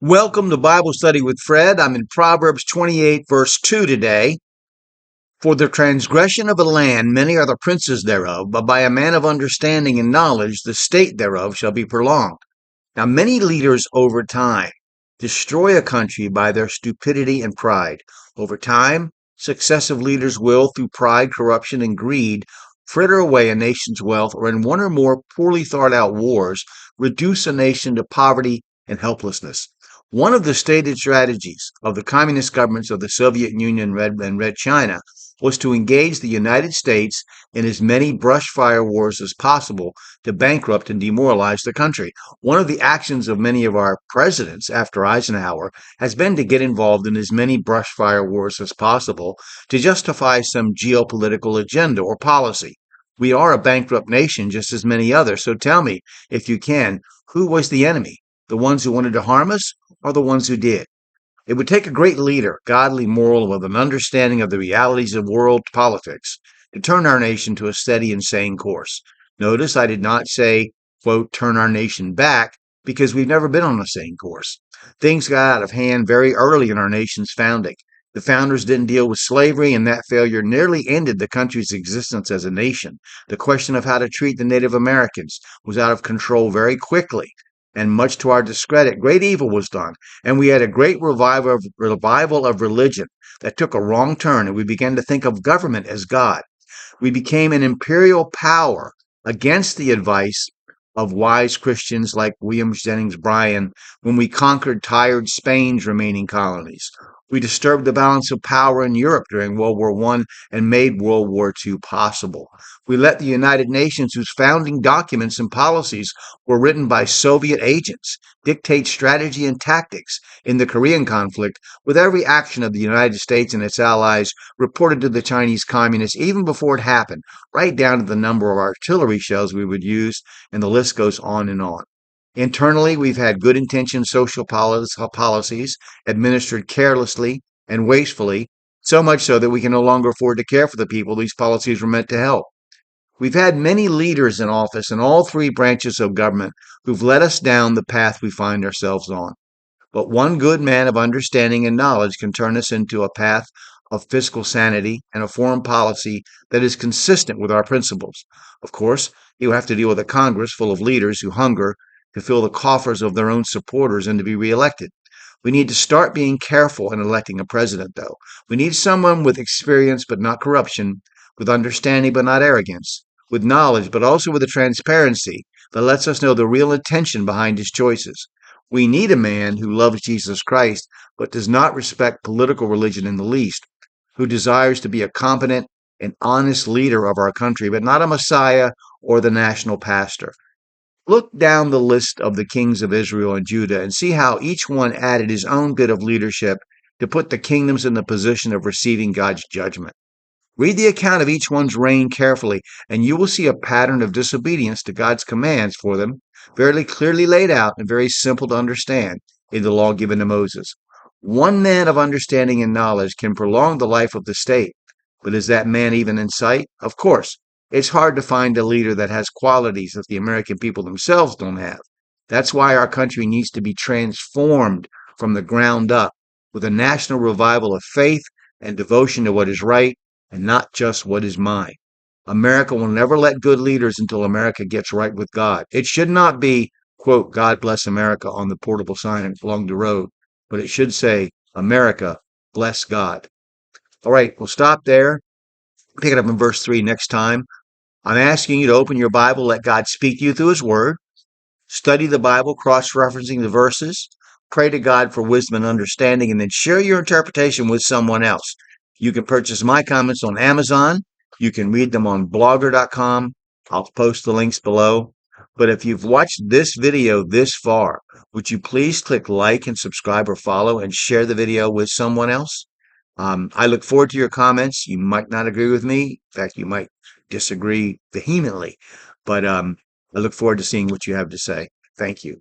Welcome to Bible Study with Fred. I'm in Proverbs 28, verse 2 today. For the transgression of a land many are the princes thereof, but by a man of understanding and knowledge the state thereof shall be prolonged. Now many leaders over time destroy a country by their stupidity and pride. Over time, successive leaders will, through pride, corruption, and greed, fritter away a nation's wealth, or in one or more poorly thought out wars, reduce a nation to poverty and helplessness. One of the stated strategies of the communist governments of the Soviet Union and Red China was to engage the United States in as many brush fire wars as possible to bankrupt and demoralize the country. One of the actions of many of our presidents after Eisenhower has been to get involved in as many brush fire wars as possible to justify some geopolitical agenda or policy. We are a bankrupt nation just as many others, so tell me, if you can, who was the enemy? The ones who wanted to harm us or the ones who did? It would take a great leader, godly, moral, with an understanding of the realities of world politics, to turn our nation to a steady and sane course. Notice I did not say, quote, turn our nation back, because we've never been on a sane course. Things got out of hand very early in our nation's founding. The founders didn't deal with slavery, and that failure nearly ended the country's existence as a nation. The question of how to treat the Native Americans was out of control very quickly, and much to our discredit, great evil was done, and we had a great revival of religion that took a wrong turn, and we began to think of government as God. We became an imperial power against the advice of wise Christians like William Jennings Bryan when we conquered tired Spain's remaining colonies. We disturbed the balance of power in Europe during World War I and made World War II possible. We let the United Nations, whose founding documents and policies were written by Soviet agents, dictate strategy and tactics in the Korean conflict, with every action of the United States and its allies reported to the Chinese communists even before it happened, right down to the number of artillery shells we would use, and the list goes on and on. Internally, we've had good intentioned social policies administered carelessly and wastefully, so much so that we can no longer afford to care for the people these policies were meant to help. We've had many leaders in office in all three branches of government who've led us down the path we find ourselves on. But one good man of understanding and knowledge can turn us into a path of fiscal sanity and a foreign policy that is consistent with our principles. Of course, you have to deal with a Congress full of leaders who hunger to fill the coffers of their own supporters and to be reelected. We need to start being careful in electing a president, though. We need someone with experience but not corruption, with understanding but not arrogance, with knowledge but also with a transparency that lets us know the real intention behind his choices. We need a man who loves Jesus Christ but does not respect political religion in the least, who desires to be a competent and honest leader of our country, but not a Messiah or the national pastor. Look down the list of the kings of Israel and Judah and see how each one added his own bit of leadership to put the kingdoms in the position of receiving God's judgment. Read the account of each one's reign carefully, and you will see a pattern of disobedience to God's commands for them, very clearly laid out and very simple to understand in the law given to Moses. One man of understanding and knowledge can prolong the life of the state, but is that man even in sight? Of course. It's hard to find a leader that has qualities that the American people themselves don't have. That's why our country needs to be transformed from the ground up with a national revival of faith and devotion to what is right and not just what is mine. America will never let good leaders until America gets right with God. It should not be, quote, God bless America on the portable sign along the road, but it should say, America, bless God. All right, we'll stop there. Pick it up in verse 3 next time. I'm asking you to open your Bible, let God speak to you through his word. Study the Bible, cross-referencing the verses. Pray to God for wisdom and understanding, and then share your interpretation with someone else. You can purchase my comments on Amazon. You can read them on blogger.com. I'll post the links below. But if you've watched this video this far, would you please click like and subscribe or follow and share the video with someone else? I look forward to your comments. You might not agree with me. In fact, you might disagree vehemently. But I look forward to seeing what you have to say. Thank you.